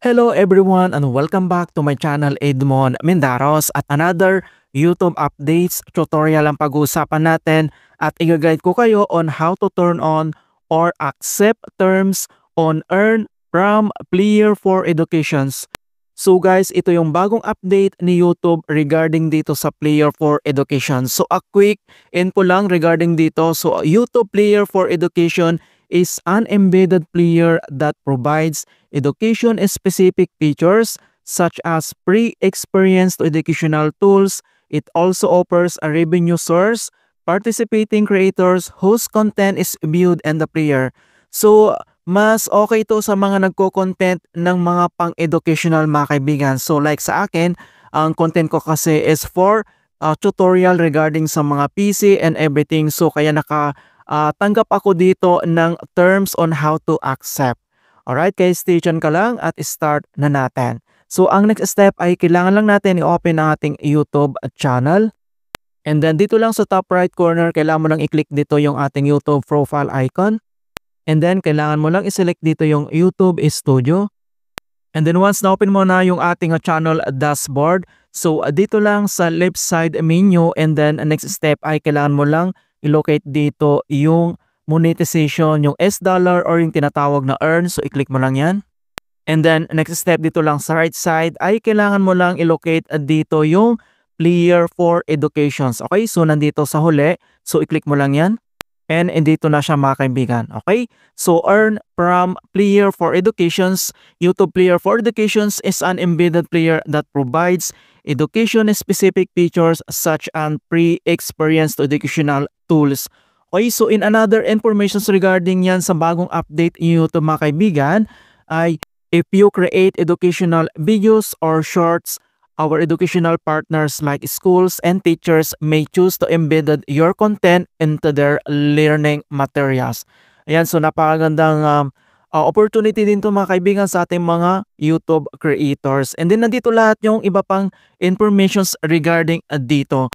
Hello everyone and welcome back to my channel Edmond Mendaros at another YouTube updates tutorial ang pag-uusapan natin at i-guide ko kayo on how to turn on or accept terms on earn from Player for Educations. So guys, ito yung bagong update ni YouTube regarding dito sa Player for Education. So a quick info lang regarding dito. So YouTube Player for Education is an embedded player that provides education-specific features such as pre-experience to educational tools. It also offers a revenue source, participating creators whose content is viewed in the player. So, mas okay to sa mga nagko-content ng mga pang-educational mga kaibigan. So, like sa akin, ang content ko kasi is for tutorial regarding sa mga PC and everything. So, kaya tanggap ako dito ng terms on how to accept. Alright, kaya stay tuned ka lang at start na natin. So, ang next step ay kailangan lang natin i-open ang ating YouTube channel. And then dito lang sa top right corner, kailangan mo lang i-click dito yung ating YouTube profile icon. And then kailangan mo lang i-select dito yung YouTube Studio. And then once na-open mo na yung ating channel dashboard, so dito lang sa left side menu, and then next step ay kailangan mo lang i-locate dito yung monetization, yung $, or yung tinatawag na earn. So i-click mo lang yan. And then next step dito lang sa right side ay kailangan mo lang i-locate dito yung Player for Educations. Okay, so nandito sa huli. So i-click mo lang yan. And dito na siya mga kaibigan. Okay, so earn from Player for Educations. YouTube Player for Educations is an embedded player that provides education-specific features such as pre-experience to educational tools. Okay, so in another informations regarding yan sa bagong update YouTube mga kaibigan ay if you create educational videos or shorts, our educational partners like schools and teachers may choose to embed your content into their learning materials. Ayan, so napakagandang opportunity din to mga kaibigan sa ating mga YouTube creators. And then nandito lahat yung iba pang informations regarding dito.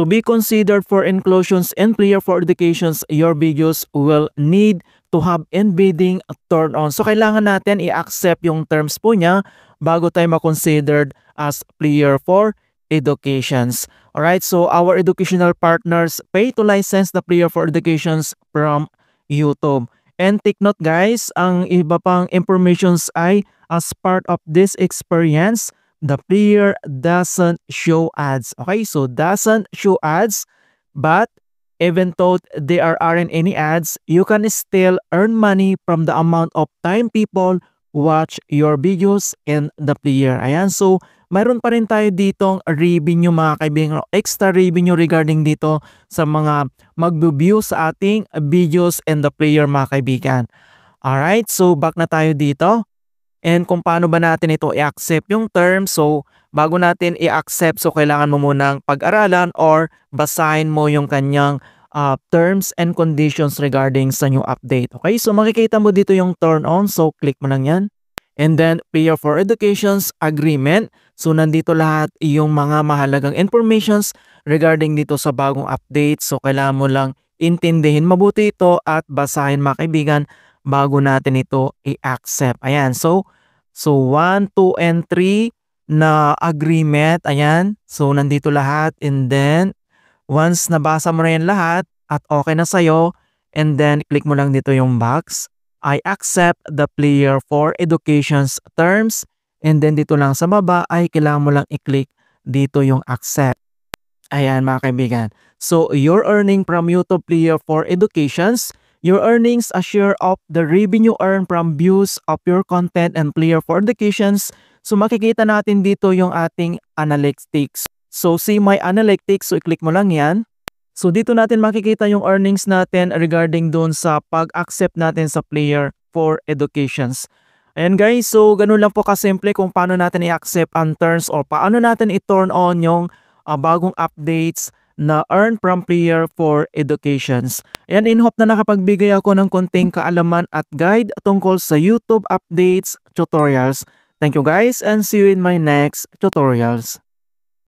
To be considered for inclusions and Player for Educations, your videos will need to have embedding turned on. So kailangan natin i-accept yung terms po niya bago tayo ma-considered as Player for Educations. Alright, so our educational partners pay to license the Player for Educations from YouTube. And take note guys, ang iba pang informations ay as part of this experience, the player doesn't show ads. Okay, so doesn't show ads, but even though there aren't any ads, you can still earn money from the amount of time people watch your videos in the player. Ayan, so mayroon pa rin tayo ditong revenue mga kaibigan, extra revenue regarding dito sa mga mag-view sa ating videos in the player mga kaibigan. Alright, so back na tayo dito. And kung paano ba natin ito i-accept yung term, so bago natin i-accept, so kailangan mo munang pag-aralan or basahin mo yung kanyang terms and conditions regarding sa new update. Okay, so makikita mo dito yung turn on, so click mo lang yan. And then Player for Education's agreement, so nandito lahat yung mga mahalagang informations regarding dito sa bagong update. So kailangan mo lang intindihin mabuti ito at basahin mga kaibigan bago natin ito i-accept. Ayan, so 1, 2, and 3 na agreement. Ayan, so nandito lahat. And then once nabasa mo na yan lahat at okay na sa'yo, and then click mo lang dito yung box, I accept the Player for Education's terms. And then dito lang sa baba ay kailangan mo lang i-click dito yung accept. Ayan mga kaibigan. So you're earning from YouTube Player for Educations. Your earnings a share of the revenue earned from views of your content and Player for Educations. So makikita natin dito yung ating analytics. So see my analytics, so i-click mo lang yan. So dito natin makikita yung earnings natin regarding doon sa pag-accept natin sa Player for Educations. Ayan guys, so ganun lang po kasimple kung paano natin i-accept ang terms or paano natin i-turn on yung bagong updates na earn from Player for Educations. Ayan, in hope na nakapagbigay ako ng konting kaalaman at guide tungkol sa YouTube updates tutorials. Thank you guys and see you in my next tutorials.